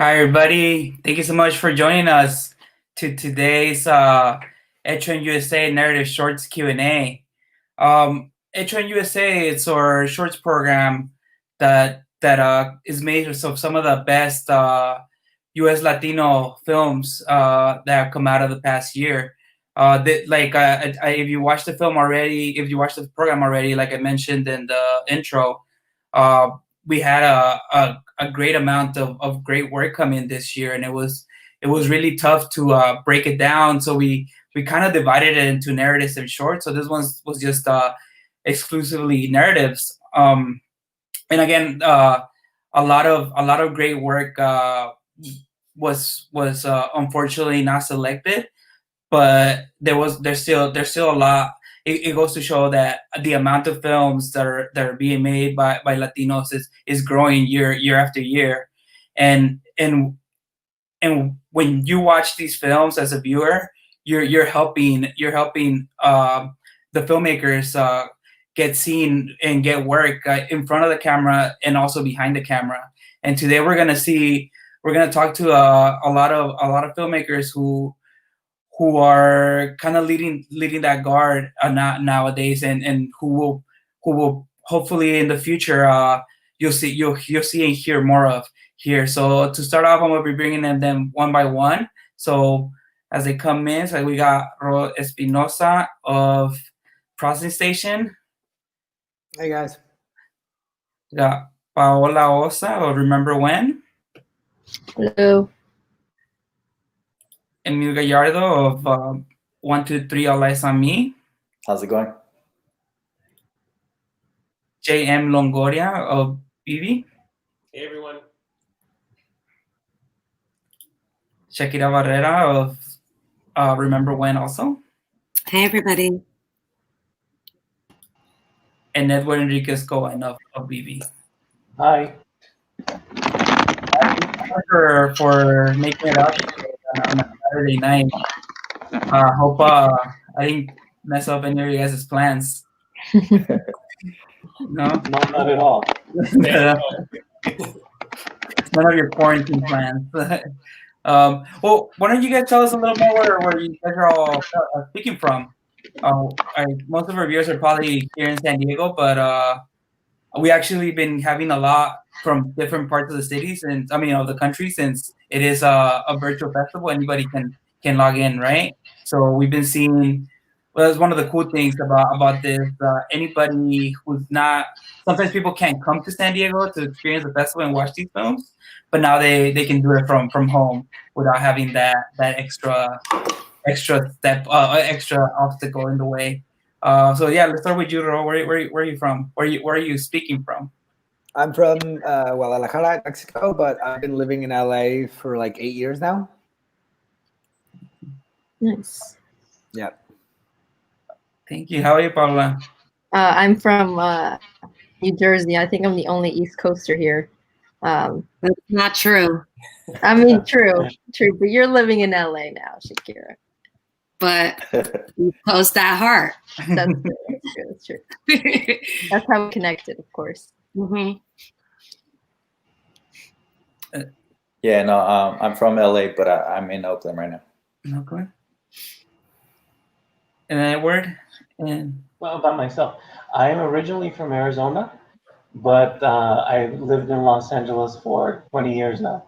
Hi, everybody. Thank you so much for joining us to today's HECHO USA Narrative Shorts Q&A. HECHO USA, it's our shorts program that is made of some of the best U.S. Latino films that have come out of the past year. If you watch the film already, if you watch the program already, like I mentioned in the intro, we had a great amount of great work come in this year, and it was really tough to break it down. So we kind of divided it into narratives and shorts. So this one was just exclusively narratives. And again, a lot of great work was unfortunately not selected, but there's still a lot. It goes to show that the amount of films that are being made by Latinos is growing year after year, and when you watch these films as a viewer, you're helping the filmmakers get seen and get work in front of the camera and also behind the camera. And today we're gonna talk to a lot of filmmakers who are kind of leading that guard nowadays, and who will hopefully in the future you'll see and hear more of here. So to start off, I'm gonna be bringing them one by one. So as they come in, so we got Ro Espinosa of Processing Station. Hey guys. We got Paola Osa of Remember When. Hello. Emil Gallardo of 1, 2, 3 All Eyes on Me. How's it going? J.M. Longoria of BB. Hey everyone. Shakira Barrera of Remember When also. Hey everybody. And Edward Enriquez Cohen of BB. Hi. For making it up on a Saturday night. Hope I didn't mess up any of you guys' plans. No? Not at all. None of your quarantine plans. Well, why don't you guys tell us a little more where you guys are all speaking from? Most of our viewers are probably here in San Diego, but we actually been having a lot from different parts of the cities, and of the country, since it is a virtual festival. Anybody can log in, right? So we've been seeing. Well, that's one of the cool things about this. Anybody who's not, sometimes people can't come to San Diego to experience the festival and watch these films, but now they can do it from home without having that extra step, extra obstacle in the way. So yeah, let's start with you, Ro. Where are you from? Where are you speaking from? I'm from Guadalajara, Mexico, but I've been living in LA for like 8 years now. Nice. Yeah. Thank you. How are you, Paula? I'm from New Jersey. I think I'm the only East Coaster here. That's not true. I mean, true. But you're living in LA now, Shakira. But you post that heart. That's true. That's how we connected, of course. Mm-hmm. Yeah, no, I'm from LA, but I'm in Oakland right now. Okay. And Edward? Well, about myself, I'm originally from Arizona, but I've lived in Los Angeles for 20 years now.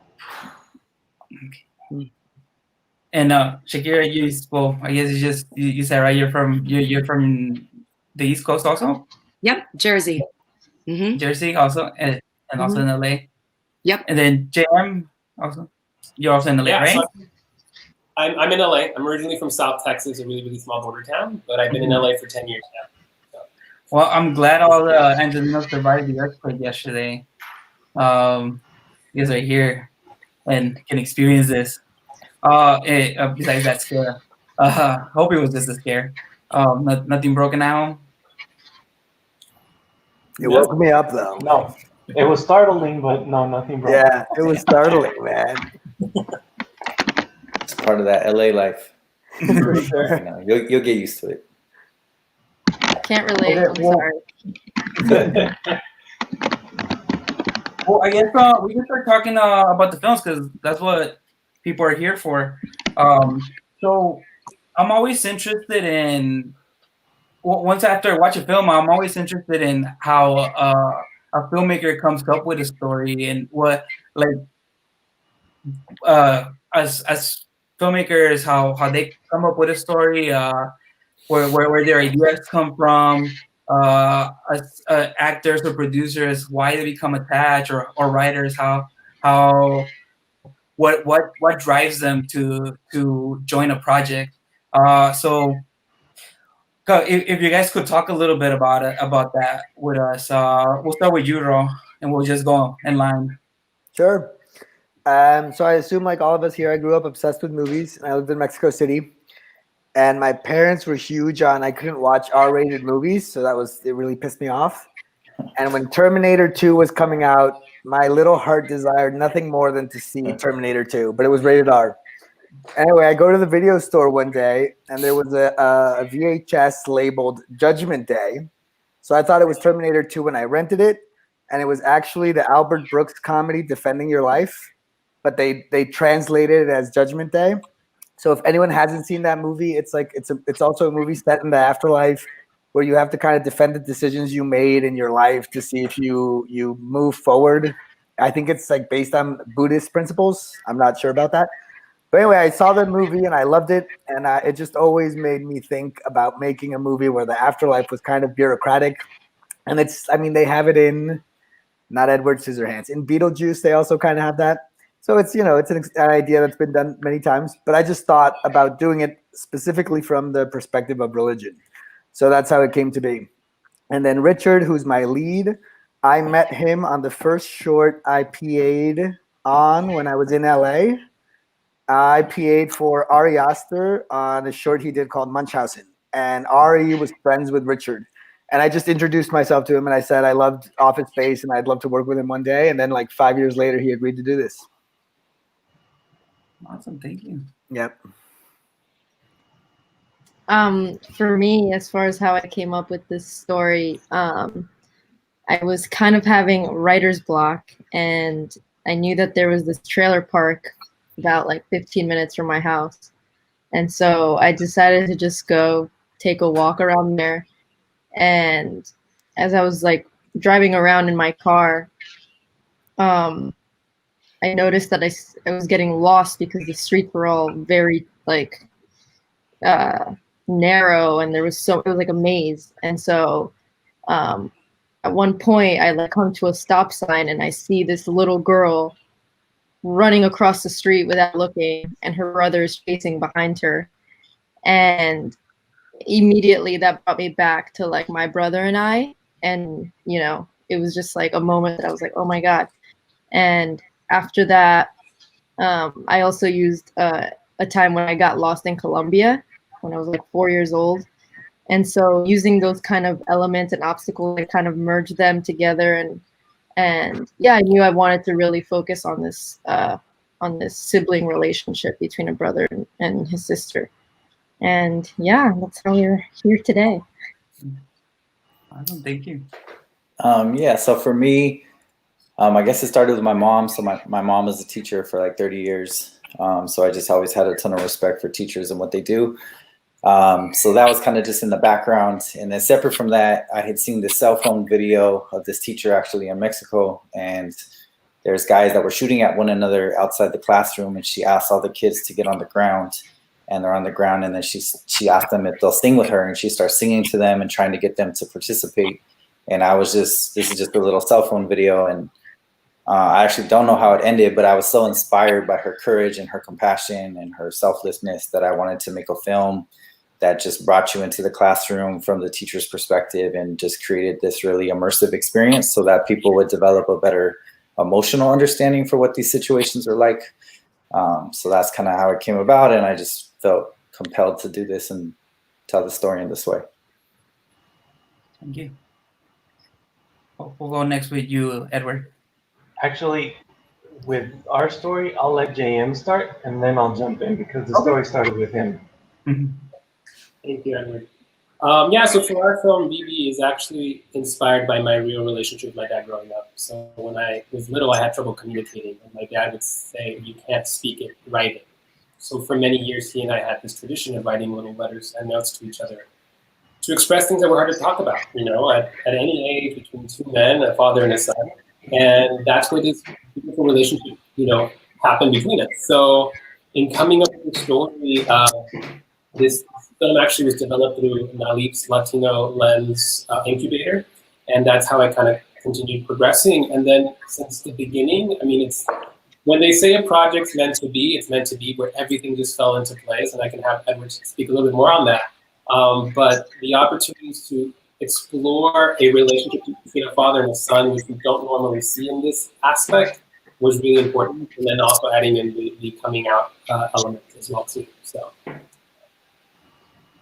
Okay. And Shakira, I guess you said right. You're from the East Coast also. Yep, Jersey. Mm-hmm. Jersey also, and also in LA. Yep. And then JM also. You're also in LA, right? So I'm in LA. I'm originally from South Texas, a really, really small border town, but I've been in LA for 10 years now. So. Well, I'm glad all the Angelinos survived the earthquake yesterday. You guys are here and can experience this. Besides that scare, hope it was just a scare. Nothing broken out. It woke me up though. No, it was startling, but no, nothing broke. Yeah, it was startling, man. It's part of that LA life. For sure. You know, you'll get used to it. Can't relate. I'm sorry. Well, I guess we can start talking about the films because that's what people are here for. So I'm always interested in once after I watch a film, I'm always interested in how a filmmaker comes up with a story and what like as filmmakers how they come up with a story, where their ideas come from, as actors or producers, why they become attached, or writers, how what drives them to join a project. So if you guys could talk a little bit about that with us, we'll start with you, Ro, and we'll just go in line. Sure. So I assume, like all of us here, I grew up obsessed with movies, and I lived in Mexico City. And my parents were huge on I couldn't watch R-rated movies, so it really pissed me off. And when Terminator 2 was coming out, my little heart desired nothing more than to see Terminator 2, but it was rated R. Anyway, I go to the video store one day, and there was a VHS labeled Judgment Day. So I thought it was Terminator 2 when I rented it, and it was actually the Albert Brooks comedy Defending Your Life, but they translated it as Judgment Day. So if anyone hasn't seen that movie, it's also a movie set in the afterlife where you have to kind of defend the decisions you made in your life to see if you move forward. I think it's like based on Buddhist principles. I'm not sure about that. But anyway, I saw the movie and I loved it. And it just always made me think about making a movie where the afterlife was kind of bureaucratic. And they have it in, not Edward Scissorhands, in Beetlejuice, they also kind of have that. So it's an idea that's been done many times, but I just thought about doing it specifically from the perspective of religion. So that's how it came to be. And then Richard, who's my lead, I met him on the first short I PA'd on when I was in LA. I PA'd for Ari Aster on a short he did called Munchausen. And Ari was friends with Richard. And I just introduced myself to him and I said I loved Office Space and I'd love to work with him one day. And then like 5 years later, he agreed to do this. Awesome, thank you. Yep. For me, as far as how I came up with this story, I was kind of having writer's block, and I knew that there was this trailer park about like 15 minutes from my house. And so I decided to just go take a walk around there. And as I was like driving around in my car, I noticed that I was getting lost because the streets were all very like narrow, and it was like a maze. And so at one point I like come to a stop sign and I see this little girl running across the street without looking, and her brother is chasing behind her. And immediately that brought me back to like my brother and I, and it was just like a moment that I was like, oh my God. And after that, I also used a time when I got lost in Colombia when I was like 4 years old. And so using those kind of elements and obstacles, I kind of merged them together. And yeah, I knew I wanted to really focus on this sibling relationship between a brother and his sister. And yeah, that's how we're here today. Awesome, thank you. Yeah, so for me, I guess it started with my mom. So my mom was a teacher for like 30 years. So I just always had a ton of respect for teachers and what they do. So that was kind of just in the background. And then separate from that, I had seen this cell phone video of this teacher actually in Mexico. And there's guys that were shooting at one another outside the classroom. And she asked all the kids to get on the ground. And they're on the ground. And then she asked them if they'll sing with her. And she starts singing to them and trying to get them to participate. And this is just a little cell phone video. And I actually don't know how it ended, but I was so inspired by her courage and her compassion and her selflessness that I wanted to make a film that just brought you into the classroom from the teacher's perspective and just created this really immersive experience so that people would develop a better emotional understanding for what these situations are like. So that's kind of how it came about. And I just felt compelled to do this and tell the story in this way. Thank you. We'll go next with you, Edward. Actually, with our story, I'll let JM start, and then I'll jump in because the story started with him. Mm-hmm. Thank you, Edward. Yeah, so for our film, BB is actually inspired by my real relationship with my dad growing up. So when I was little, I had trouble communicating, and my dad would say, "You can't speak it, write it." So for many years, he and I had this tradition of writing little letters and notes to each other to express things that were hard to talk about, at any age between two men, a father and a son. And that's where this beautiful relationship, happened between us. So in coming up with the story, this film actually was developed through Nalip's Latino Lens incubator. And that's how I kind of continued progressing. And then since the beginning, I mean, it's when they say a project's meant to be, it's meant to be, where everything just fell into place. And I can have Edward speak a little bit more on that. But the opportunities to explore a relationship between a father and a son, which we don't normally see in this aspect, was really important. And then also adding in the coming out element as well too. So.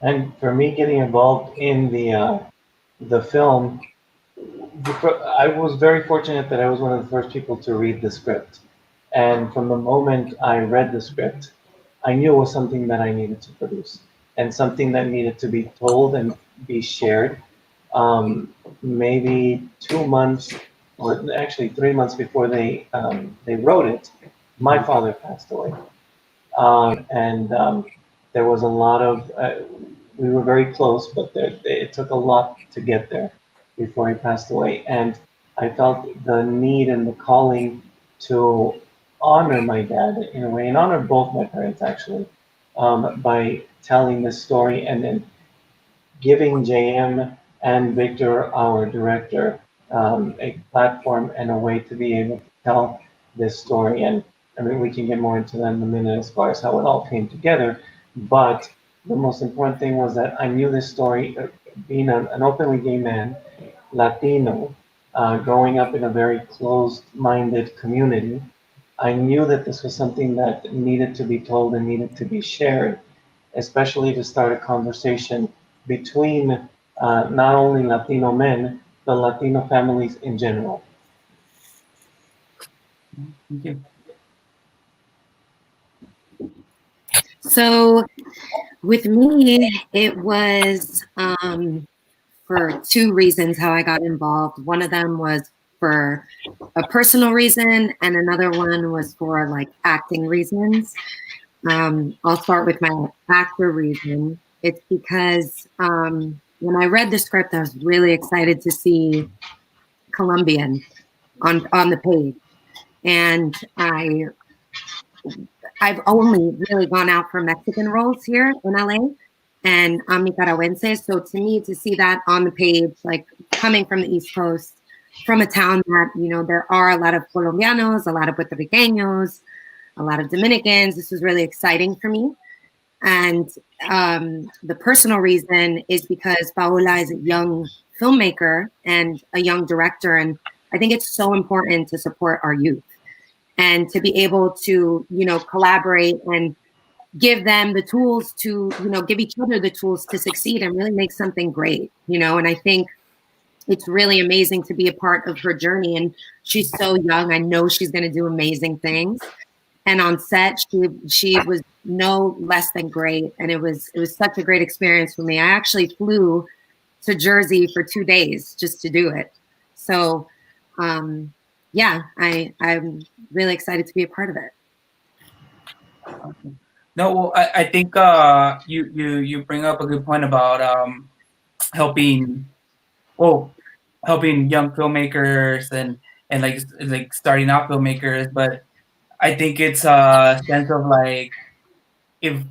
And for me, getting involved in the film, I was very fortunate that I was one of the first people to read the script. And from the moment I read the script, I knew it was something that I needed to produce and something that needed to be told and be shared. Maybe 2 months, or actually 3 months before they wrote it, my father passed away. And there was a lot of, we were very close, but it took a lot to get there before he passed away. And I felt the need and the calling to honor my dad in a way, and honor both my parents actually, by telling this story and then giving JM and Victor, our director, a platform and a way to be able to tell this story. And I mean, we can get more into that in a minute as far as how it all came together. But the most important thing was that I knew this story, being an openly gay man, Latino, growing up in a very closed-minded community. I knew that this was something that needed to be told and needed to be shared, especially to start a conversation between not only Latino men, but Latino families in general. Thank you. So with me, it was for two reasons how I got involved. One of them was for a personal reason, and another one was for like acting reasons. I'll start with my actor reason. It's because when I read the script, I was really excited to see Colombian on the page, and I've only really gone out for Mexican roles here in LA, and I'm Nicaraguense. So to me, to see that on the page, like coming from the East Coast, from a town that, there are a lot of Colombianos, a lot of Puerto Ricanos, a lot of Dominicans, this was really exciting for me. And the personal reason is because Paola is a young filmmaker and a young director, and I think it's so important to support our youth and to be able to, collaborate and give them the tools to, give each other the tools to succeed and really make something great, and I think it's really amazing to be a part of her journey. And she's so young. I know she's going to do amazing things. And on set, she was no less than great. And it was such a great experience for me. I actually flew to Jersey for 2 days just to do it. So, yeah, I'm really excited to be a part of it. No, well, I think you bring up a good point about helping young filmmakers and like starting out filmmakers. But I think it's a sense of like, if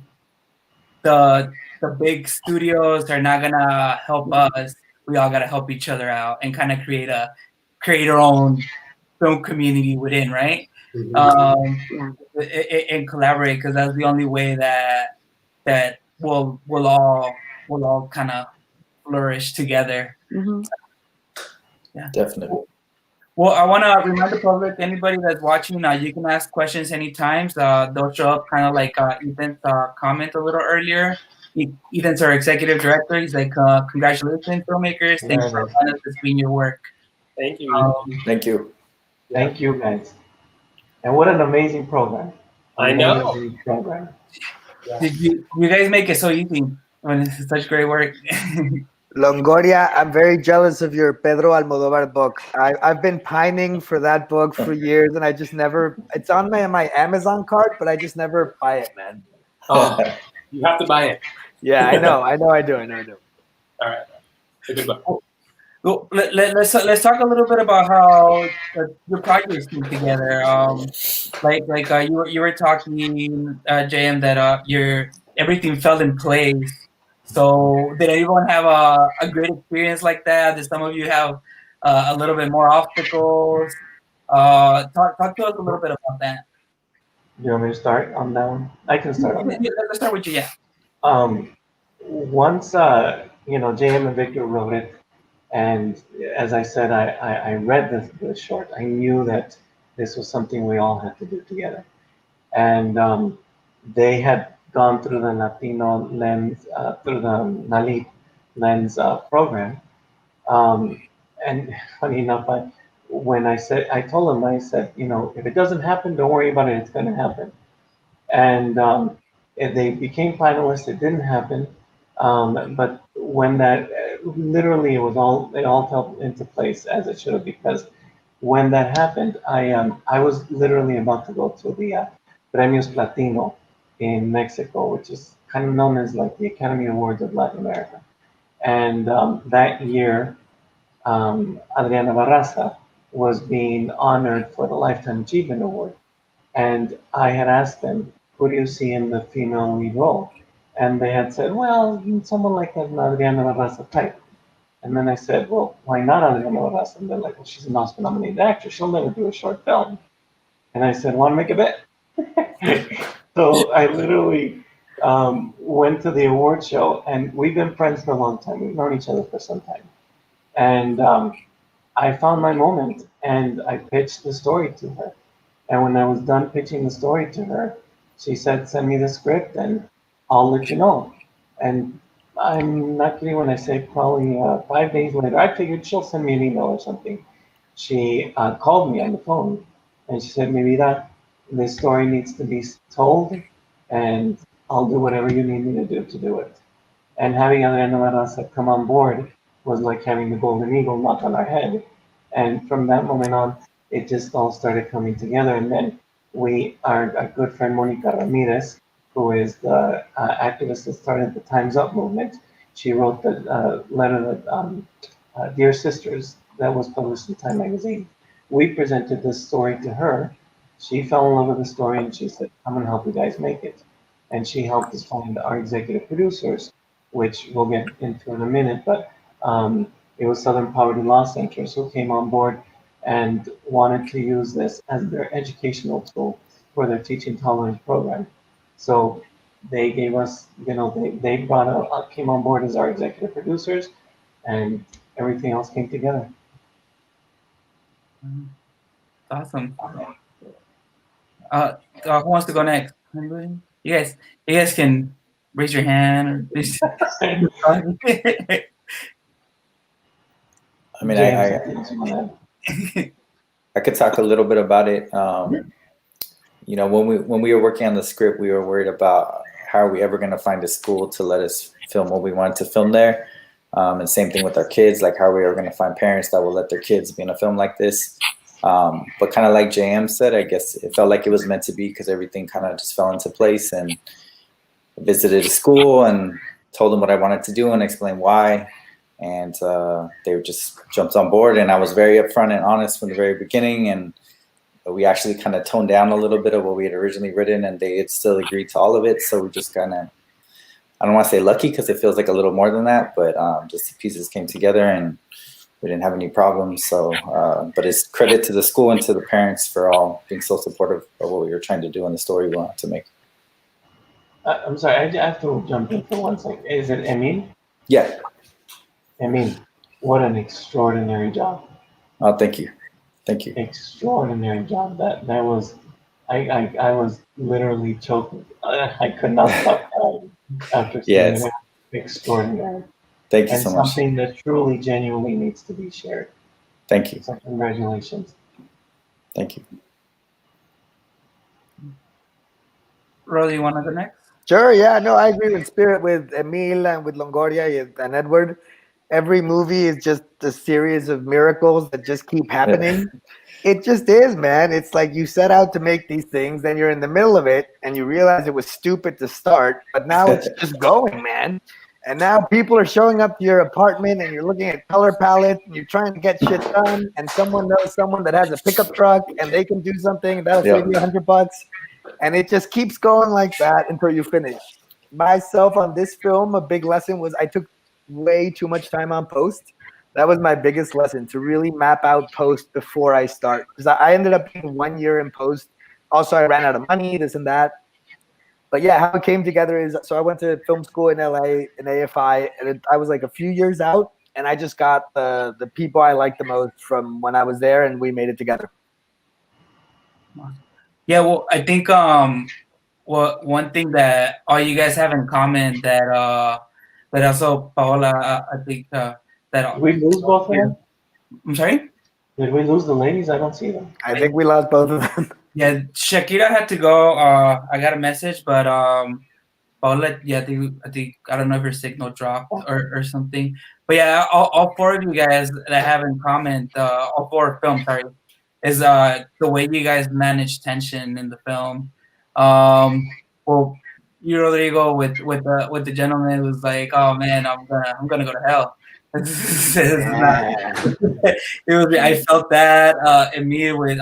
the big studios are not gonna help us, we all gotta help each other out and kind of create our own film community within, right? And collaborate, because that's the only way that we'll all kind of flourish together. Mm-hmm. Yeah, Definitely. Well, I want to remind the public, anybody that's watching, you can ask questions anytime. They'll show up kind of like Ethan's comment a little earlier. Ethan's our executive director. He's like, congratulations, filmmakers. Thanks for letting us be in your work. Thank you. Thank you. Thank you, guys. And what an amazing program. I know. Amazing program. Did you guys make it so easy when it's such great work? Longoria, I'm very jealous of your Pedro Almodovar book. I've been pining for that book for years, and I just never. It's on my Amazon cart, but I just never buy it, man. Oh, you have to buy it. Yeah, I know, I do. All right, it's a good book. Well, let's talk a little bit about how your projects came together. You were talking, JM, that your everything fell in place. So did everyone have a great experience like that? Did some of you have a little bit more obstacles? Talk to us a little bit about that. Do you want me to start on that one? I can start on that. Let's start with you. Yeah. Once JM and Victor wrote it, and as I said, I read the short. I knew that this was something we all had to do together. And they had gone through the Latino lens, through the NALIT lens program. And funny enough, I told them, I said, if it doesn't happen, don't worry about it. It's going to happen. And they became finalists. It didn't happen. But when that literally it all fell into place as it should have, because when that happened, I was literally about to go to the Premios Platino in Mexico, which is kind of known as like the Academy Awards of Latin America. And that year, Adriana Barraza was being honored for the Lifetime Achievement Award. And I had asked them, who do you see in the female lead role? And they had said, well, someone like an Adriana Barraza type. And then I said, well, why not Adriana Barraza? And they're like, well, she's an Oscar-nominated actress. She'll never do a short film. And I said, want to make a bet? So I literally went to the award show, and we've been friends for a long time. We've known each other for some time. And I found my moment, and I pitched the story to her. And when I was done pitching the story to her, she said, send me the script and I'll let you know. And I'm not kidding when I say probably 5 days later, I figured she'll send me an email or something. She called me on the phone and she said, mi vida, this story needs to be told and I'll do whatever you need me to do it. And having Adriana Barraza come on board was like having the golden eagle knock on our head. And from that moment on, it just all started coming together. And then our good friend Monica Ramirez, who is the activist that started the Time's Up movement, she wrote the letter that Dear Sisters that was published in Time magazine. We presented this story to her. She fell in love with the story and she said, I'm going to help you guys make it. And she helped us find our executive producers, which we'll get into in a minute. But it was Southern Poverty Law Centers who came on board and wanted to use this as their educational tool for their teaching tolerance program. So they gave us, they came on board as our executive producers, and everything else came together. Awesome. Who wants to go next? Anybody? You guys can raise your hand. I mean, I could talk a little bit about it. When we were working on the script, we were worried about how are we ever going to find a school to let us film what we wanted to film there. And same thing with our kids, like how are we ever going to find parents that will let their kids be in a film like this? But kind of like JM said, I guess it felt like it was meant to be because everything kind of just fell into place. And visited a school and told them what I wanted to do and explained why. And they just jumped on board. And I was very upfront and honest from the very beginning. And we actually kind of toned down a little bit of what we had originally written, and they had still agreed to all of it. So we just kind of, I don't want to say lucky because it feels like a little more than that, but just the pieces came together and we didn't have any problems. So, but it's credit to the school and to the parents for all being so supportive of what we were trying to do and the story we wanted to make. I'm sorry, I have to jump in for 1 second. Is it Emin? Yeah. Emin, what an extraordinary job. Oh, thank you. Thank you. Extraordinary job. That was, I was literally choking. I could not stop crying after seeing it. Extraordinary. Thank you so much. And something that truly, genuinely needs to be shared. Thank you. So congratulations. Thank you. Ro, you want to go next? Sure, yeah, no, I agree with Spirit, with Emil and with Longoria and Edward. every movie is just a series of miracles that just keep happening. It just is, man. It's like you set out to make these things, then you're in the middle of it, and you realize it was stupid to start, but now it's just going, man. And now people are showing up to your apartment, and you're looking at color palettes, and you're trying to get shit done, and someone knows someone that has a pickup truck, and they can do something, and that'll save you $100. And it just keeps going like that until you finish. Myself on this film, a big lesson was I took way too much time on post. That was my biggest lesson, to really map out post before I start. Because I ended up being 1 year in post. Also, I ran out of money, this and that. But yeah, how it came together is, so I went to film school in LA, in AFI, and I was like a few years out, and I just got the people I liked the most from when I was there, and we made it together. Yeah, well, I think one thing that all you guys have in common that also Paola, I think that Did we lose both of them? I'm sorry? Did we lose the ladies? I don't see them. I think we lost both of them. Yeah, Shakira had to go. I got a message, but Paola, yeah, I think I don't know if her signal dropped or something. But yeah, all four of you guys that I have in common, all four films, sorry, is the way you guys manage tension in the film. Well, you, Rodrigo, with the gentleman was like, oh man, I'm gonna go to hell. This is not, it was. I felt that immediately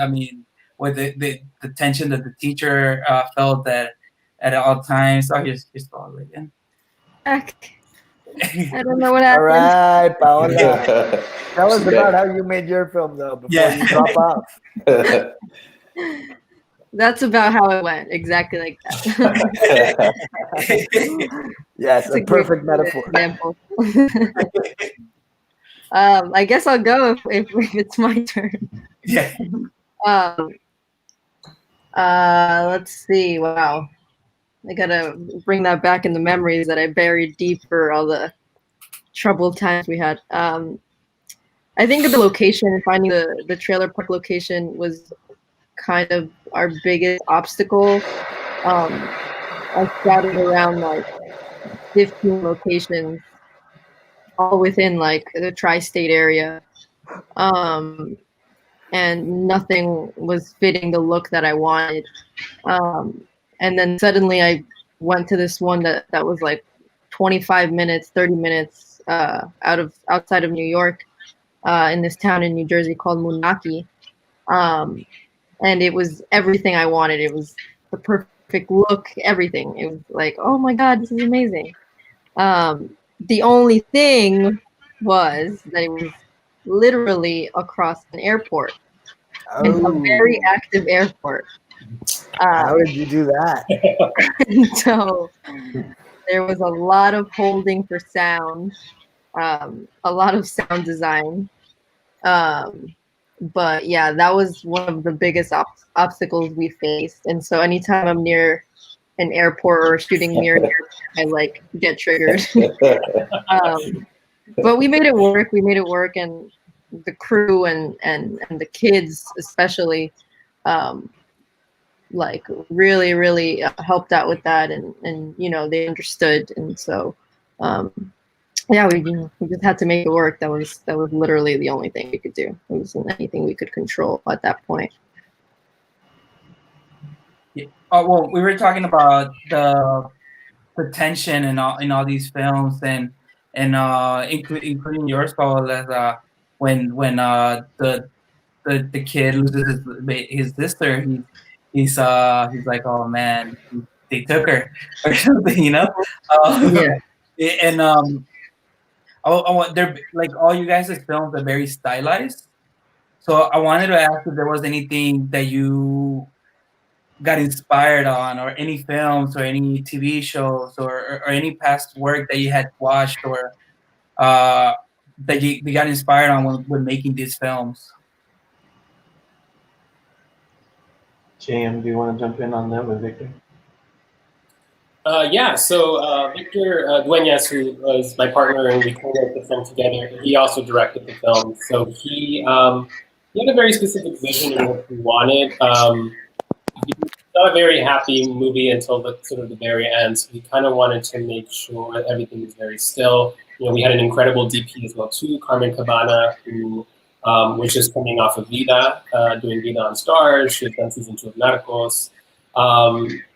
with the tension that the teacher felt that at all times. Oh, here's Paola again. I don't know what happened. All right, Paola. Tell us about how you made your film, though, before you drop off. That's about how it went, exactly like that. Yes, a perfect metaphor. Example. I guess I'll go if it's my turn. Yeah. Let's see. Wow. I gotta bring that back in the memories that I buried deep for all the troubled times we had. I think the location, finding the trailer park location, was kind of our biggest obstacle. I scouted around like 15 locations, all within like the tri-state area, and nothing was fitting the look that I wanted. And then suddenly I went to this one that was like 25 minutes, 30 minutes outside of New York, in this town in New Jersey called Munaki. And it was everything I wanted. It was the perfect look, everything. It was like, oh my God, this is amazing. The only thing was that it was literally across an airport. And a very active airport. How did you do that? So there was a lot of holding for sound, a lot of sound design. But yeah, that was one of the biggest obstacles we faced. And so anytime I'm near an airport or shooting near an airport, I like get triggered. But we made it work. We made it work, and the crew and the kids especially, like really, really helped out with that, and you know, they understood. And so yeah, we just had to make it work. That was literally the only thing we could do. It wasn't anything we could control at that point. Yeah. Oh, well, we were talking about the tension in all these films, and including yours, Paola, when the kid loses his sister, he's like, oh man, they took her or something, you know. Yeah. And they're like, all you guys' films are very stylized. So I wanted to ask if there was anything that you got inspired on, or any films or any TV shows or any past work that you had watched, or that you got inspired on when making these films. JM, do you want to jump in on that with Victor? Yeah, so Victor Dueñas, who was my partner and we co-wrote the film together, he also directed the film. So he had a very specific vision of what he wanted. He not a very happy movie until the sort of the very end. So we kind of wanted to make sure that everything was very still. You know, we had an incredible DP as well too, Carmen Cabana, who was just coming off of Vida, doing Vida on Stars. She had done season 2 of Narcos.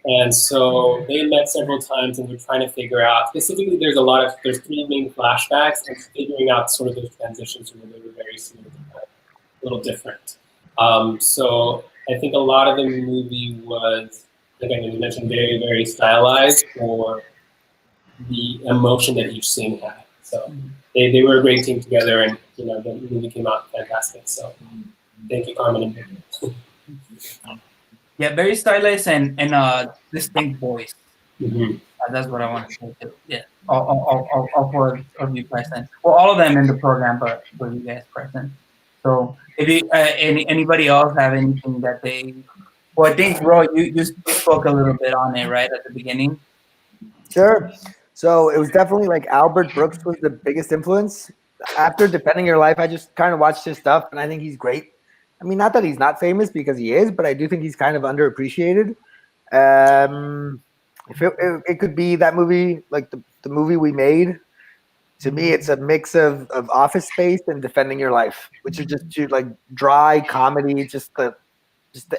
And so they met several times and we're trying to figure out, specifically there's 3 main flashbacks and figuring out sort of those transitions where they were very similar, a little different. So I think a lot of the movie was, again, you mentioned, very, very stylized for the emotion that each scene had. So they were a great team together, and you know the movie came out fantastic. So thank you, Carmen and Victor. Yeah, very stylized and distinct voice. Mm-hmm. That's what I want to say too. Yeah, all 4 of you present. Well, all of them in the program, but for you guys present. So if you anybody else have anything that they, well, I think Ro, you spoke a little bit on it right at the beginning. Sure. So it was definitely like Albert Brooks was the biggest influence. After Defending Your Life, I just kind of watched his stuff, and I think he's great. I mean, not that he's not famous because he is, but I do think he's kind of underappreciated. If it could be that movie, like the movie we made. To me, it's a mix of Office Space and Defending Your Life, which are just like dry comedy, just the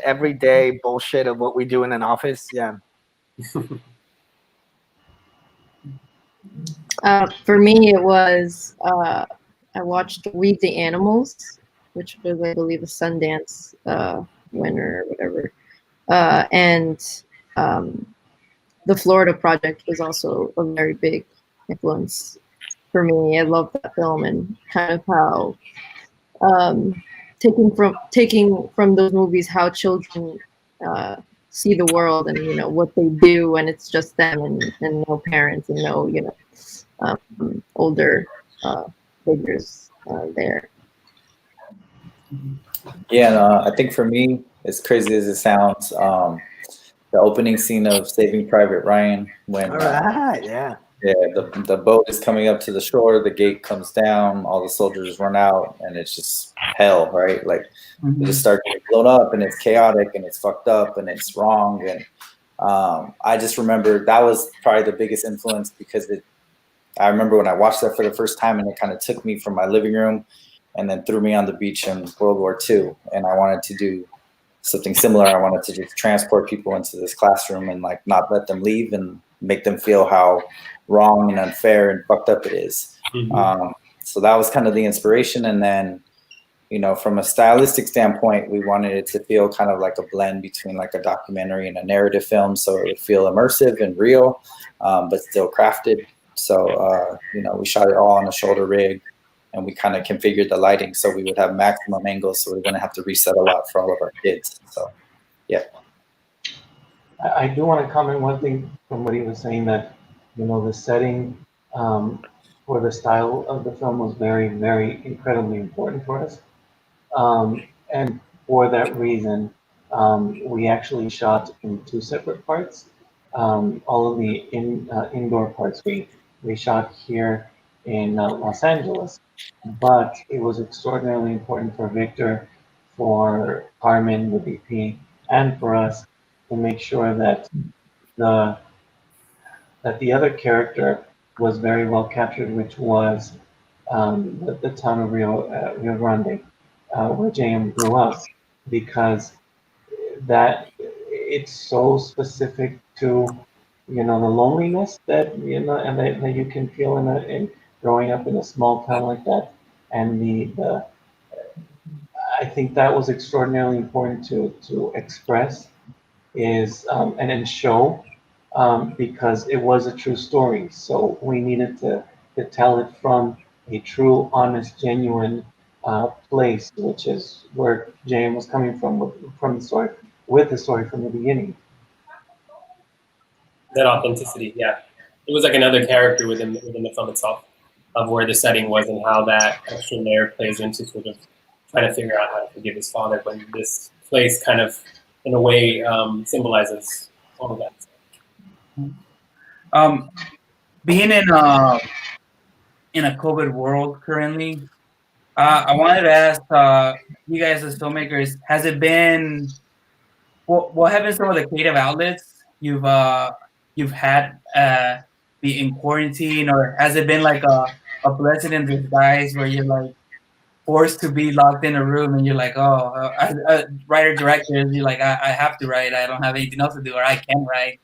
everyday bullshit of what we do in an office. Yeah. For me, it was I watched Read the Animals, which was, I believe, a Sundance winner or whatever, and the Florida Project was also a very big influence for me. I love that film and kind of how taking from those movies how children see the world and you know what they do, and it's just them and no parents and no older figures there. Yeah, no, I think for me, as crazy as it sounds, the opening scene of Saving Private Ryan when All right. Yeah. the boat is coming up to the shore, the gate comes down, all the soldiers run out, and it's just hell, right? Like they just start getting blown up, and it's chaotic, and it's fucked up, and it's wrong. And I just remember that was probably the biggest influence because I remember when I watched that for the first time, and it kind of took me from my living room and then threw me on the beach in World War II. And I wanted to do something similar. I wanted to just transport people into this classroom and like not let them leave and make them feel how wrong and unfair and fucked up it is. So that was kind of the inspiration. And then, you know, from a stylistic standpoint, we wanted it to feel kind of like a blend between like a documentary and a narrative film. So it would feel immersive and real, but still crafted. So, you know, we shot it all on a shoulder rig and we kind of configured the lighting so we would have maximum angles. So we wouldn't have to reset a lot for all of our kids. So, yeah. I do want to comment one thing from what he was saying, that, you know, the setting for the style of the film was very, very incredibly important for us. And for that reason, we actually shot in 2 separate parts. All of the indoor parts we shot here in Los Angeles, but it was extraordinarily important for Victor, for Carmen, the VP, and for us to make sure that the other character was very well captured, which was the town of Rio Grande, where JM grew up, because that it's so specific to, you know, the loneliness that, you know, and that you can feel in growing up in a small town like that, and the I think that was extraordinarily important to express is and then show, because it was a true story. So we needed to tell it from a true, honest, genuine place, which is where JM was coming from the story, with the story from the beginning. That authenticity, yeah. It was like another character within the film itself, of where the setting was and how that extra layer plays into sort of trying to figure out how to forgive his father, when this place kind of, in a way, symbolizes all of that. Being in a COVID world currently, I wanted to ask you guys as filmmakers, has it been what have been some of the creative outlets you've had be in quarantine, or has it been like a blessing in disguise where you're like forced to be locked in a room and you're like, oh, writer directors, you're like, I have to write. I don't have anything else to do, or I can write.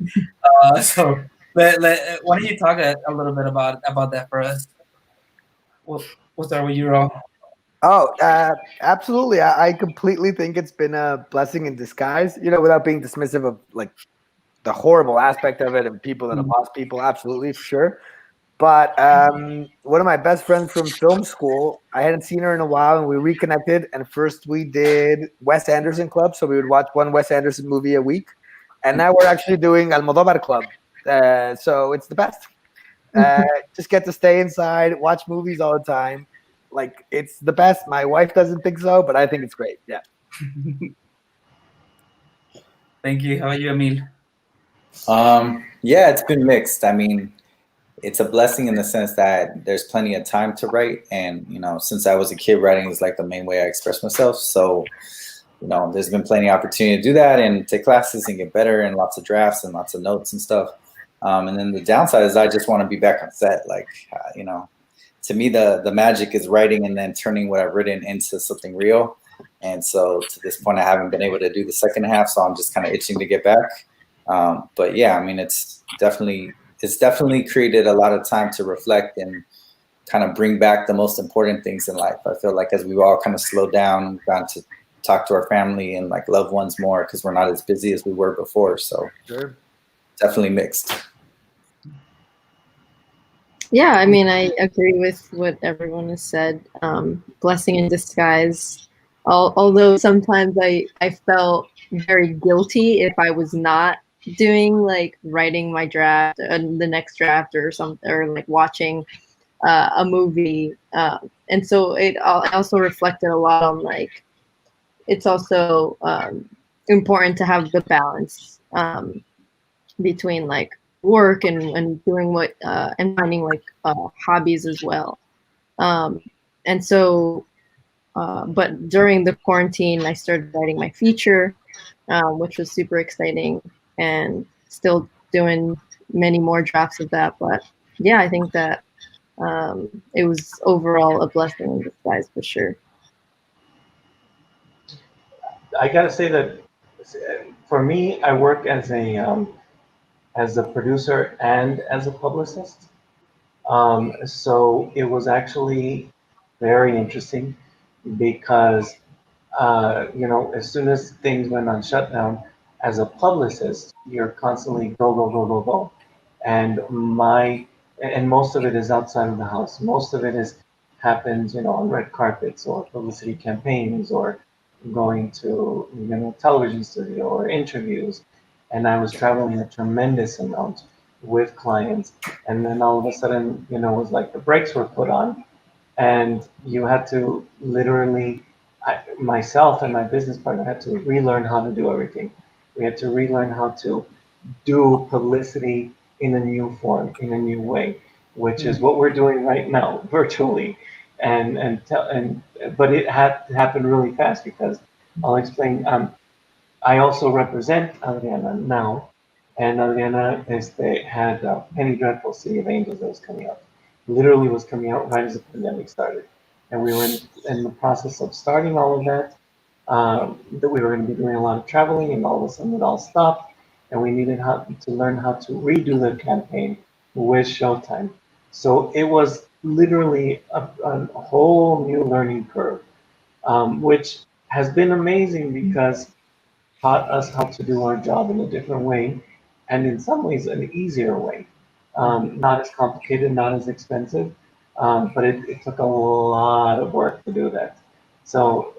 So why don't you talk a little bit about that for us? We'll start with you, Ro. Oh, absolutely. I completely think it's been a blessing in disguise, without being dismissive of like the horrible aspect of it and people that have lost people. Absolutely, for sure. But one of my best friends from film school, I hadn't seen her in a while, and we reconnected. And first we did Wes Anderson Club, so we would watch one Wes Anderson movie a week. And now we're actually doing Almodovar Club. So it's the best. Just get to stay inside, watch movies all the time. Like, it's the best. My wife doesn't think so, but I think it's great. Yeah. Thank you. How about you, Emil? Yeah, it's been mixed. I mean, it's a blessing in the sense that there's plenty of time to write, and since I was a kid, writing is like the main way I express myself. So there's been plenty of opportunity to do that and take classes and get better, and lots of drafts and lots of notes and stuff. And then the downside is I just want to be back on set. Like, to me, the magic is writing and then turning what I've written into something real. And so to this point, I haven't been able to do the second half, so I'm just kind of itching to get back. But yeah, I mean, it's definitely created a lot of time to reflect and kind of bring back the most important things in life. I feel like as we've all kind of slowed down, gotten to talk to our family and like loved ones more, because we're not as busy as we were before. So Sure. Definitely mixed. Yeah, I mean, I agree with what everyone has said. Blessing in disguise. Although sometimes I felt very guilty if I was not doing like writing my draft and the next draft or something, or like watching a movie. And so it also reflected a lot on like, it's also important to have the balance between like work and doing what and finding like hobbies as well. And so but during the quarantine I started writing my feature, which was super exciting, and still doing many more drafts of that. But yeah, I think that it was overall a blessing in disguise for sure. I gotta say that for me, I work as a producer and as a publicist. So it was actually very interesting because, as soon as things went on shutdown, as a publicist, you're constantly go, go, go, go, go. And most of it is outside of the house. Most of it happens, on red carpets or publicity campaigns or going to, television studio or interviews. And I was traveling a tremendous amount with clients. And then all of a sudden, it was like the brakes were put on, and you had to literally, myself and my business partner had to relearn how to do everything. We had to relearn how to do publicity in a new form, in a new way, which is what we're doing right now, virtually. But it had to happen really fast because I'll explain. I also represent Adriana now, and Adriana had Penny Dreadful City of Angels that was coming out. Literally was coming out right as the pandemic started, and we were in the process of starting all of that. That we were going to be doing a lot of traveling, and all of a sudden it all stopped, and we needed to learn how to redo the campaign with Showtime. So it was literally a whole new learning curve, which has been amazing because taught us how to do our job in a different way, and in some ways an easier way. Not as complicated, not as expensive, but it took a lot of work to do that. So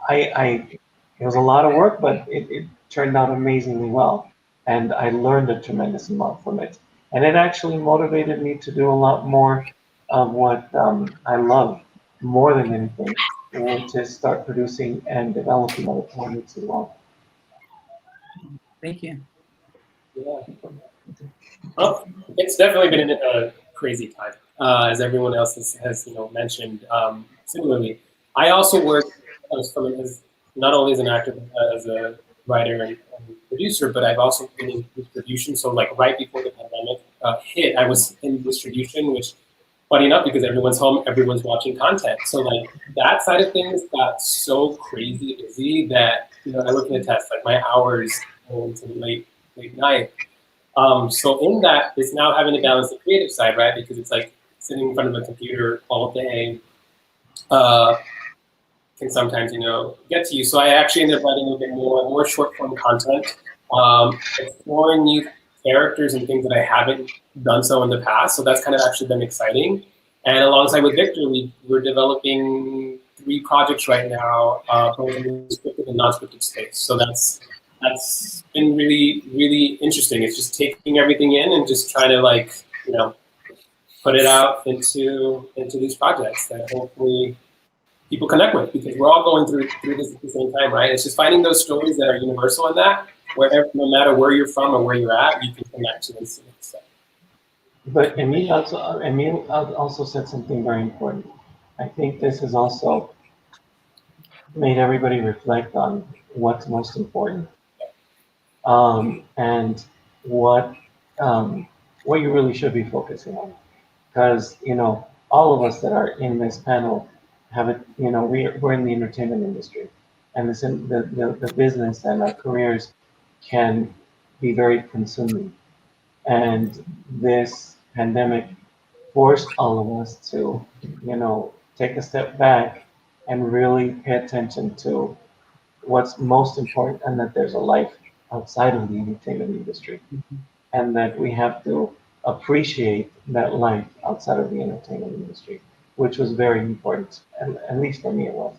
it was a lot of work, but it turned out amazingly well, and I learned a tremendous amount from it. And it actually motivated me to do a lot more of what I love more than anything, which is start producing and developing other projects as well. Thank you. Yeah. Well, it's definitely been a crazy time, as everyone else has mentioned. Similarly, I also work as not only as an actor, but as a writer and producer, but I've also been in distribution. So like right before the pandemic hit, I was in distribution, which funny enough, because everyone's home, everyone's watching content. So like that side of things got so crazy busy that, you know, I look at the test, like my hours go into the late night. So in that, it's now having to balance the creative side, right? Because it's like sitting in front of a computer all day can sometimes, you know, get to you. So I actually ended up writing a little bit more short form content, exploring new characters and things that I haven't done so in the past. So that's kind of actually been exciting. And alongside with Victor, we're developing 3 projects right now, both in the scripted and non-scripted space. So that's been really, really interesting. It's just taking everything in and just trying to, like, you know, put it out into these projects that hopefully people connect with, because we're all going through this at the same time, right? It's just finding those stories that are universal in that, wherever, no matter where you're from or where you're at, you can connect to this. But Emil also said something very important. I think this has also made everybody reflect on what's most important, and what you really should be focusing on. Because, you know, all of us that are in this panel have it. You know, we're in the entertainment industry, and the business and our careers can be very consuming. And this pandemic forced all of us to, you know, take a step back and really pay attention to what's most important, and that there's a life outside of the entertainment industry, and that we have to appreciate that life outside of the entertainment industry, which was very important, and at least for me it was.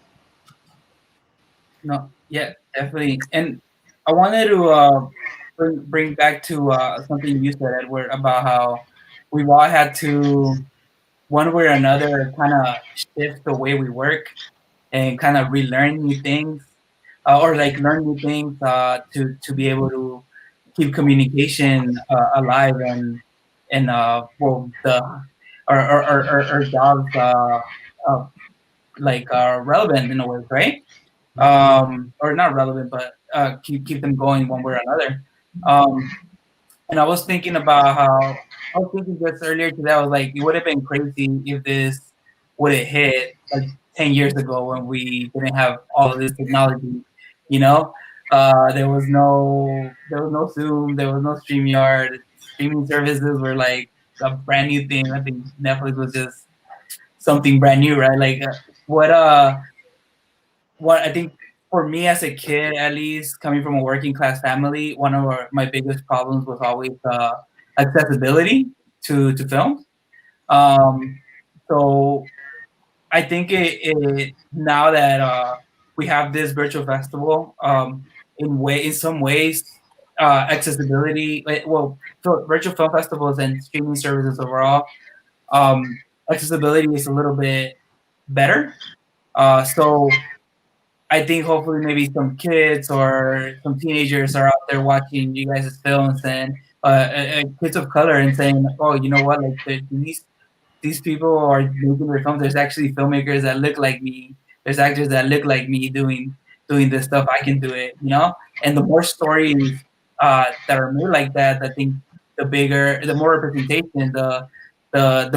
No, yeah, definitely. And I wanted to bring back to something you said, Edward, about how we've all had to, one way or another, kind of shift the way we work and kind of relearn new things, or like learn new things to be able to keep communication alive and well the our jobs like relevant in a way, right? Or not relevant, but keep them going one way or another. And I was thinking about how I was thinking just earlier today. I was like, it would have been crazy if this would have hit like 10 years ago when we didn't have all of this technology. You know, there was no Zoom, there was no StreamYard. Streaming services were like a brand new thing. I think Netflix was just something brand new, right? Like what I think for me as a kid, at least coming from a working class family, one of my biggest problems was always accessibility to films. So I think it now that we have this virtual festival, in some ways, accessibility, well, so virtual film festivals and streaming services overall, accessibility is a little bit better. So I think hopefully maybe some kids or some teenagers are out there watching you guys' films and kids of color and saying, oh, you know what, like these people are making their films. There's actually filmmakers that look like me. There's actors that look like me doing this stuff. I can do it, you know. And the more stories that are made like that, I think the more representation, the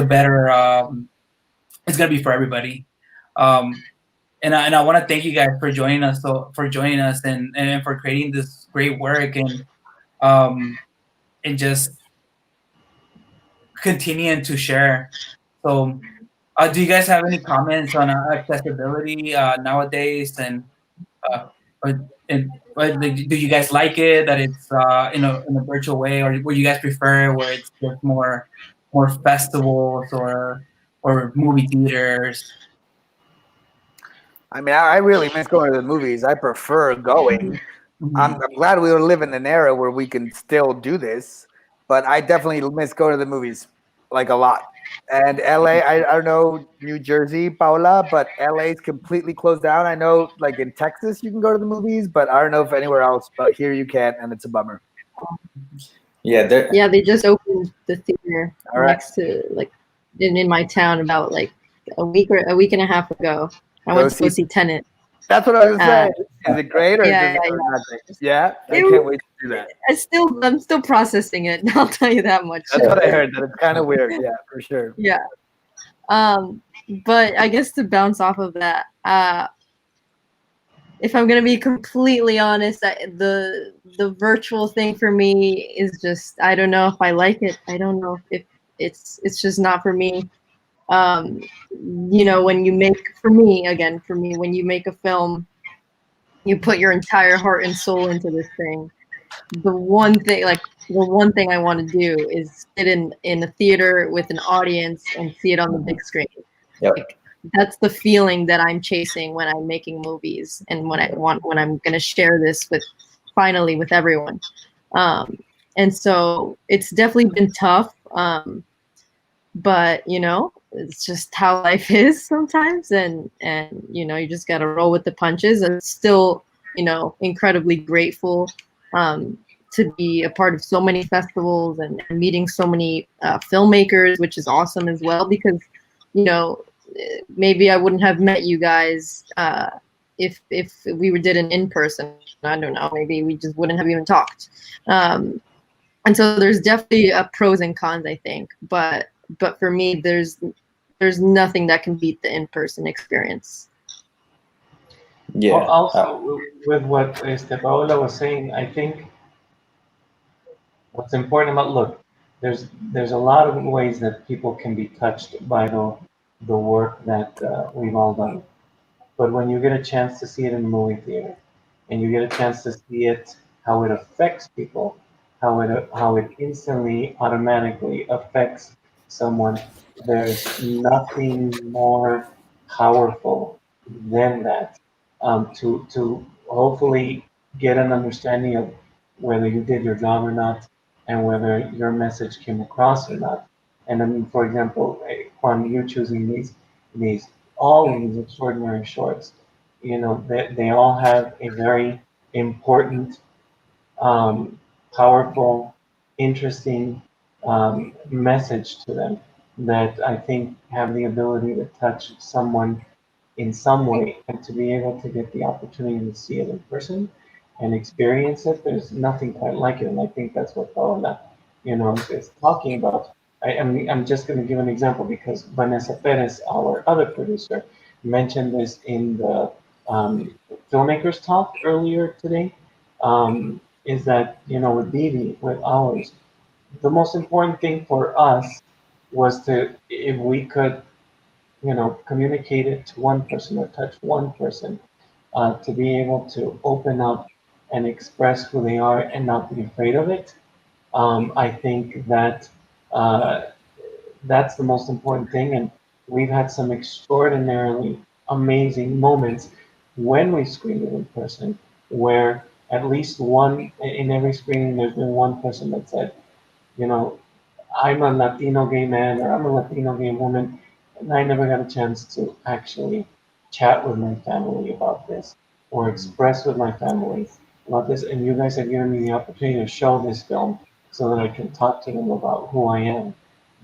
better it's gonna be for everybody. And I want to thank you guys for joining us. And for creating this great work and just continuing to share. So, do you guys have any comments on accessibility nowadays? And do you guys like it that it's in a virtual way, or would you guys prefer where it's just more festivals or movie theaters? I mean, I really miss going to the movies. I prefer going. I'm glad we live in an era where we can still do this, but I definitely miss going to the movies like a lot. And LA, I don't know New Jersey, Paula, but LA is completely closed down. I know, like in Texas, you can go to the movies, but I don't know if anywhere else. But here you can't, and it's a bummer. Yeah, they just opened the theater All right. next to, like, in my town about like a week and a half ago. I went to go see Tenet. That's what I was Uh, saying. Is it great or yeah, is it yeah, not great? Yeah, I It can't was- wait to do that. I'm still processing it. I'll tell you that much. That's what I heard. That it's kind of weird. Yeah, for sure. Yeah. But I guess to bounce off of that, if I'm gonna be completely honest, the virtual thing for me is just, I don't know if I like it. I don't know if it's just not for me. You know, when you make, for me, when you make a film, you put your entire heart and soul into this thing. The one thing I want to do is sit in a theater with an audience and see it on the big screen. Yep. Like, that's the feeling that I'm chasing when I'm making movies, and when I'm going to share this finally with everyone. And so it's definitely been tough. But you know, it's just how life is sometimes, and you know, you just got to roll with the punches. And still, you know, incredibly grateful to be a part of so many festivals and meeting so many filmmakers, which is awesome as well, because, you know, maybe I wouldn't have met you guys if we did an in-person. I don't know, maybe we just wouldn't have even talked. And so there's definitely pros and cons, I think, but for me, there's nothing that can beat the in-person experience. Yeah. Also, with what Paola was saying, I think what's important about, look, there's a lot of ways that people can be touched by the work that we've all done. But when you get a chance to see it in the movie theater, and you get a chance to see it, how it affects people, how it instantly, automatically affects someone, there's nothing more powerful than that. To hopefully get an understanding of whether you did your job or not, and whether your message came across or not. And then, for example, Juan, you choosing these all of these extraordinary shorts, you know, they all have a very important, powerful, interesting message to them that I think have the ability to touch someone in some way, and to be able to get the opportunity to see it in person and experience it. There's nothing quite like it, and I think that's what Paola, you know, is talking about. I'm just going to give an example because Vanessa Perez, our other producer, mentioned this in the filmmakers talk earlier today. Is that, you know, with Vivi, with ours, the most important thing for us was to, if we could, you know, communicate it to one person or touch one person, to be able to open up and express who they are and not be afraid of it. I think that uh, that's the most important thing. And we've had some extraordinarily amazing moments when we screened it in person, where at least one in every screening, there's been one person that said, you know, I'm a Latino gay man or I'm a Latino gay woman, and I never got a chance to actually chat with my family about this or express with my family about this. And you guys have given me the opportunity to show this film so that I can talk to them about who I am.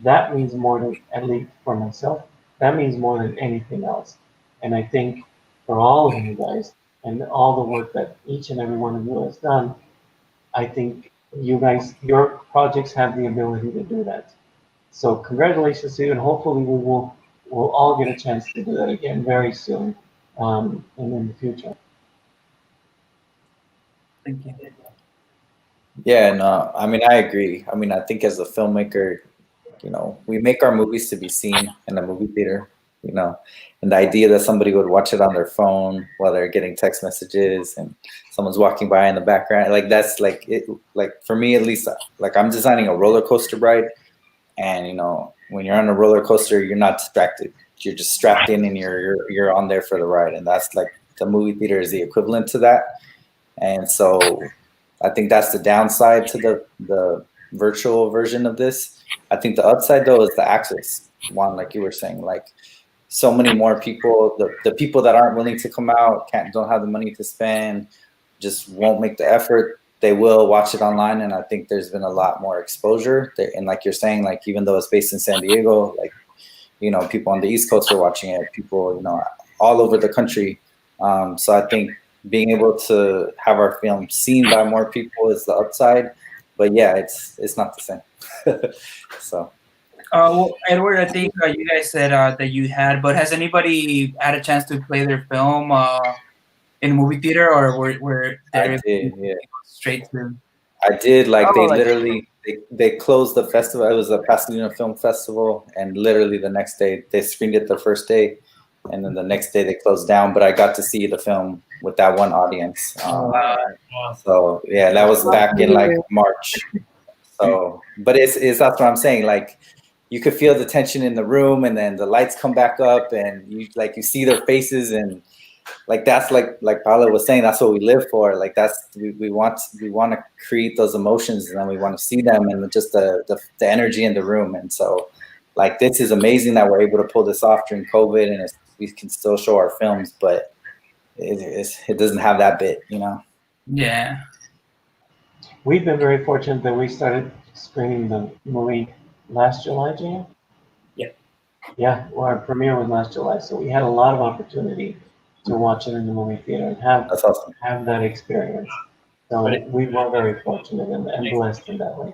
That means more than, at least for myself, that means more than anything else. And I think for all of you guys and all the work that each and every one of you has done, I think you guys, your projects have the ability to do that. So congratulations to you, and hopefully we'll all get a chance to do that again very soon, and in the future. Thank you. Yeah, no, I mean, I agree. I mean, I think as a filmmaker, you know, we make our movies to be seen in a movie theater, you know, and the idea that somebody would watch it on their phone while they're getting text messages and someone's walking by in the background, like that's like it, like for me at least, like I'm designing a roller coaster ride, and you know, when you're on a roller coaster, you're not distracted. You're just strapped in and you're on there for the ride, and that's like the movie theater is the equivalent to that. And so I think that's the downside to the virtual version of this. I think the upside though is the access one, like you were saying, like so many more people, the people that aren't willing to come out, don't have the money to spend, just won't make the effort. They will watch it online, and I think there's been a lot more exposure. And like you're saying, like even though it's based in San Diego, like, you know, people on the East Coast are watching it, people, you know, all over the country So I think being able to have our film seen by more people is the upside. But yeah, it's not the same. So. Well, Edward, I think you guys said that you had, but has anybody had a chance to play their film in a movie theater, or were I they did, yeah. straight to? I did. Like Oh, they like- literally they closed the festival. It was a Pasadena Film Festival, and literally the next day they screened it the first day, and then the next day they closed down. But I got to see the film with that one audience. So yeah, that was back in like March. So, but it's that's what I'm saying. Like, you could feel the tension in the room, and then the lights come back up, and you see their faces, and like that's like Paula was saying, that's what we live for. Like that's we want to create those emotions, and then we want to see them, and just the energy in the room. And so, like, this is amazing that we're able to pull this off during COVID, and we can still show our films, but it doesn't have that bit, you know. Yeah. We've been very fortunate that we started screening the movie last July, Jan? Yeah. Yeah, well, our premiere was last July, so we had a lot of opportunity to watch it in the movie theater and That's awesome. have that experience. So we were very fortunate and blessed in that way.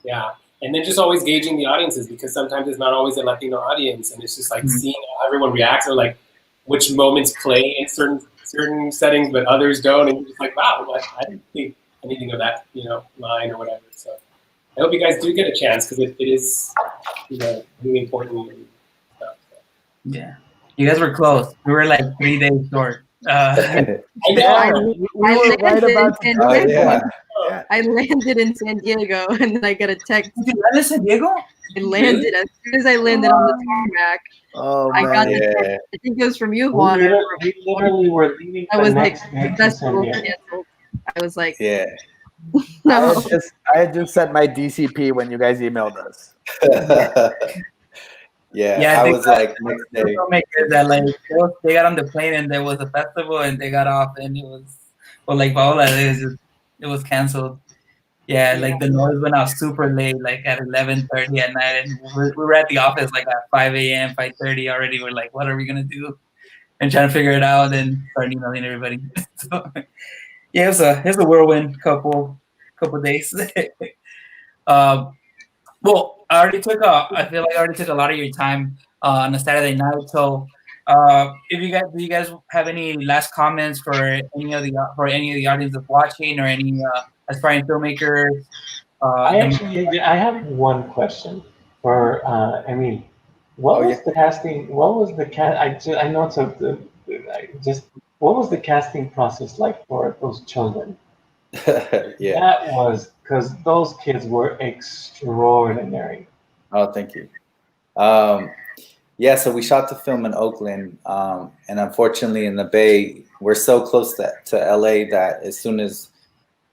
Yeah, and then just always gauging the audiences, because sometimes it's not always a Latino audience, and it's just like seeing how everyone reacts, or like which moments play in certain settings, but others don't, and you're just like, wow, I didn't think anything of that, line or whatever. So I hope you guys do get a chance, because it is, really important and stuff. So. Yeah. You guys were close. We were like 3 days short. I Yeah, know. we were right about to Oh yeah. I landed in San Diego, and then I got a text. Did you land in San Diego? I landed as soon as I landed on the tarmac. Oh I got man. the text. Yeah. I think it was from you, We Juan. literally were leaving I the was like, next day to San festival Diego. canceled. I was like, Yeah. no. I had just set my DCP when you guys emailed us. Yeah, I was like next day. Filmmakers that like they got on the plane and there was a festival and they got off and it was, well, like Paola, it was canceled. Yeah, like the noise went out super late, like at 11:30 at night, and we were at the office like at 5 a.m., 5:30 already. We're like, what are we gonna do? And trying to figure it out and start emailing everybody. So, yeah, it's a whirlwind couple days. Well, I feel like I already took a lot of your time on a Saturday night. So, do you guys have any last comments for any of the audience that's watching, or any aspiring filmmakers? I have one question for Emil. What was the casting? What was the cast? I know it's what was the casting process like for those children? Yeah. That was, because those kids were extraordinary. Oh, thank you. Yeah, so we shot the film in Oakland, and unfortunately in the Bay, we're so close to LA that as soon as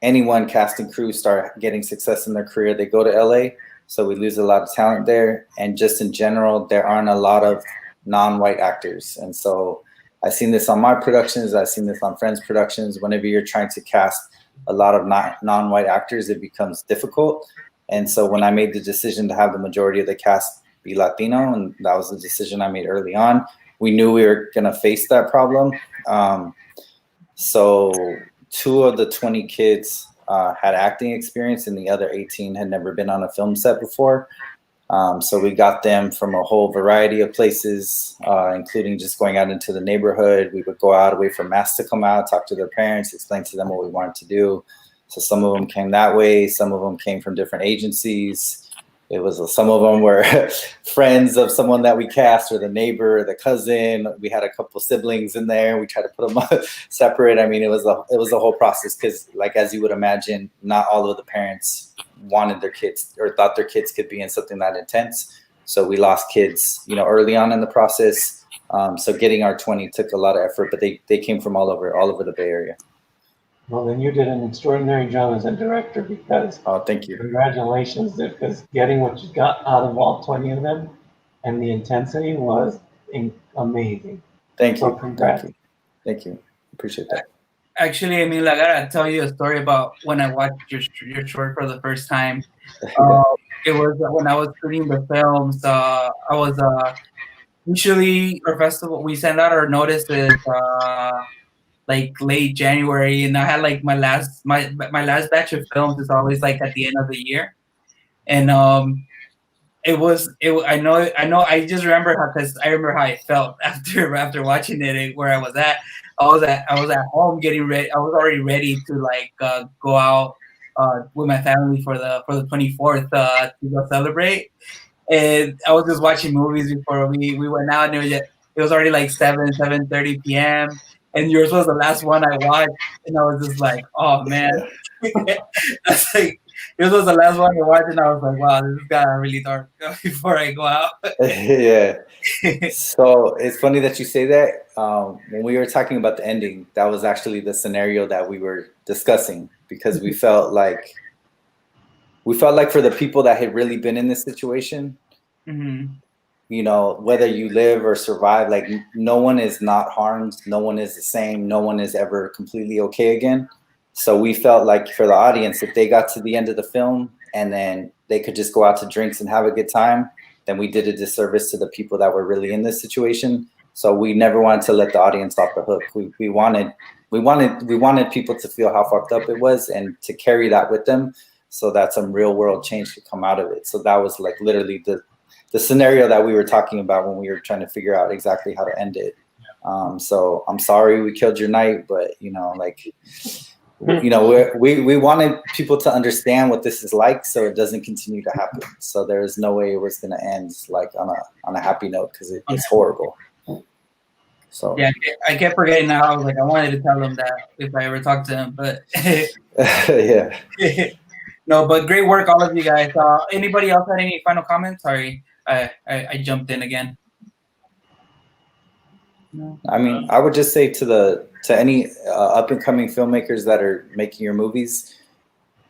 anyone casting crew start getting success in their career, they go to LA. So we lose a lot of talent there. And just in general, there aren't a lot of non-white actors. And so I've seen this on my productions. I've seen this on friends' productions. Whenever you're trying to cast a lot of non-white actors, it becomes difficult. And so when I made the decision to have the majority of the cast be Latino, and that was the decision I made early on, we knew we were going to face that problem. So 2 of the 20 kids had acting experience, and the other 18 had never been on a film set before. So we got them from a whole variety of places, including just going out into the neighborhood. We would go out, wait for masks to come out, talk to their parents, explain to them what we wanted to do. So some of them came that way. Some of them came from different agencies. Some of them were friends of someone that we cast, or the neighbor, or the cousin. We had a couple siblings in there. We tried to put them separate. I mean, it was a whole process, because, like, as you would imagine, not all of the parents wanted their kids or thought their kids could be in something that intense. So we lost kids, early on in the process. So getting our 20 took a lot of effort, but they came from all over the Bay Area. Well, then you did an extraordinary job as a director, because Thank you. Congratulations, because getting what you got out of all 20 of them and the intensity was amazing. Thank you. So congrats. Thank you. Appreciate that. Actually, I mean, I gotta tell you a story about when I watched your short for the first time. It was when I was shooting the films. I was usually our festival, we send out our notices like late January, and I had like my last batch of films is always like at the end of the year, and I just remember how, because I remember how I felt after watching it, where I was at. I was at home getting ready. I was already ready to like go out with my family for the 24th to go celebrate. And I was just watching movies before we went out, and it was already like 7:30 p.m. And yours was the last one I watched, and I was just like, oh man. That's like, yours was the last one I watched, and I was like, wow, this got really dark before I go out. Yeah. So it's funny that you say that. When we were talking about the ending, that was actually the scenario that we were discussing, because we felt like for the people that had really been in this situation, you know, whether you live or survive, like no one is not harmed, no one is the same, no one is ever completely okay again. So we felt like for the audience, if they got to the end of the film and then they could just go out to drinks and have a good time, then we did a disservice to the people that were really in this situation. So we never wanted to let the audience off the hook. We wanted people to feel how fucked up it was and to carry that with them, so that some real world change could come out of it. So that was like literally the scenario that we were talking about when we were trying to figure out exactly how to end it. So I'm sorry we killed your night, but you know, like, you know, we wanted people to understand what this is like, so it doesn't continue to happen. So there's no way it was going to end like on a happy note, because it's horrible. So yeah, I kept forgetting now. I was like, I wanted to tell him that if I ever talked to him, but yeah. No, but great work, all of you guys. Anybody else had any final comments? Sorry, I jumped in again. No. I mean, I would just say to any up and coming filmmakers that are making your movies.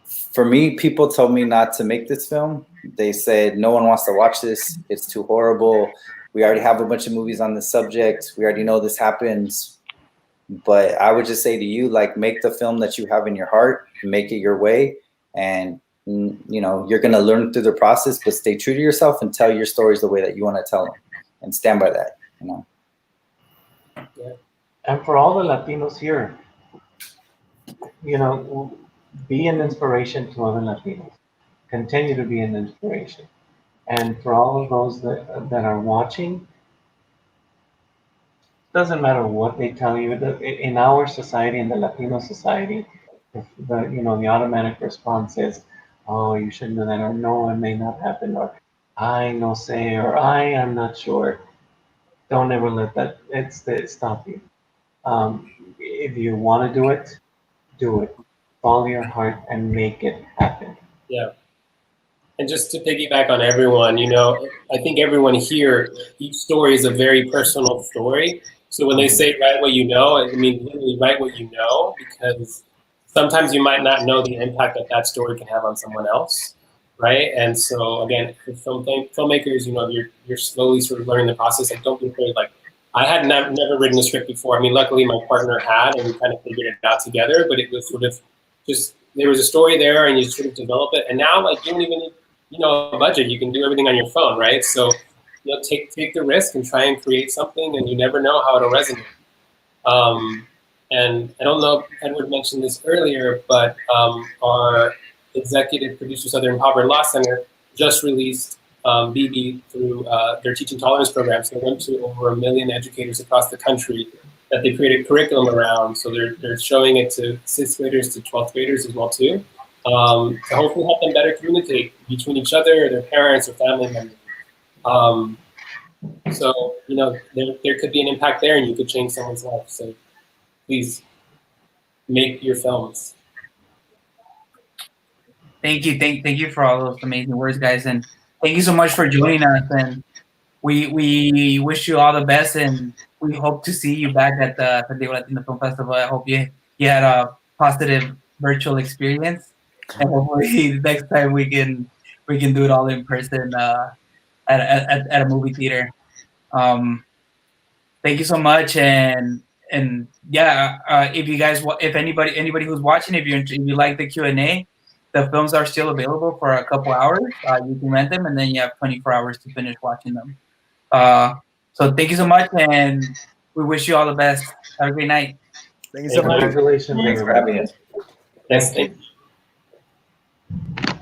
For me, people told me not to make this film. They said no one wants to watch this. It's too horrible. We already have a bunch of movies on this subject. We already know this happens. But I would just say to you, like, make the film that you have in your heart, make it your way, and you know, you're gonna learn through the process. But stay true to yourself and tell your stories the way that you want to tell them, and stand by that. You know. Yeah. And for all the Latinos here, you know, be an inspiration to other Latinos. Continue to be an inspiration. And for all of those that are watching, doesn't matter what they tell you. In our society, in the Latino society, if the automatic response is, "Oh, you shouldn't do that," or "No, it may not happen," or "I no say," or "I am not sure." Don't ever let that stop you. If you want to do it, do it. Follow your heart and make it happen. Yeah. And just to piggyback on everyone, you know, I think everyone here, each story is a very personal story. So when they say write what you know, I mean, literally write what you know, because sometimes you might not know the impact that story can have on someone else, right? And so again, for filmmakers, you know, you're slowly sort of learning the process. Like, don't be afraid. Like, I had never written a script before. I mean, luckily my partner had, and we kind of figured it out together. But it was sort of just, there was a story there, and you sort of develop it. And now, like, you don't even need, you know, a budget. You can do everything on your phone, right? So, you know, take the risk and try and create something, and you never know how it'll resonate. And I don't know if Edward mentioned this earlier, but our executive producer, Southern Poverty Law Center, just released BB through their teaching tolerance program. So they went to over 1 million educators across the country that they created curriculum around. So they're showing it to 6th graders to 12th graders as well too, to hopefully help them better communicate between each other, their parents, or family members. So, you know, there could be an impact there, and you could change someone's life. So please make your films. Thank you for all those amazing words, guys, and thank you so much for joining us. And we wish you all the best, and we hope to see you back at the San Diego Latino Film Festival. I hope you had a positive virtual experience, and hopefully next time we can do it all in person at a movie theater. Thank you so much, and yeah, if anybody who's watching, if you like the Q&A, the films are still available for a couple hours. You can rent them, and then you have 24 hours to finish watching them. So thank you so much, and we wish you all the best. Have a great night. Thank you so much. Congratulations, Thanks for everybody. having us. Yes, thank you.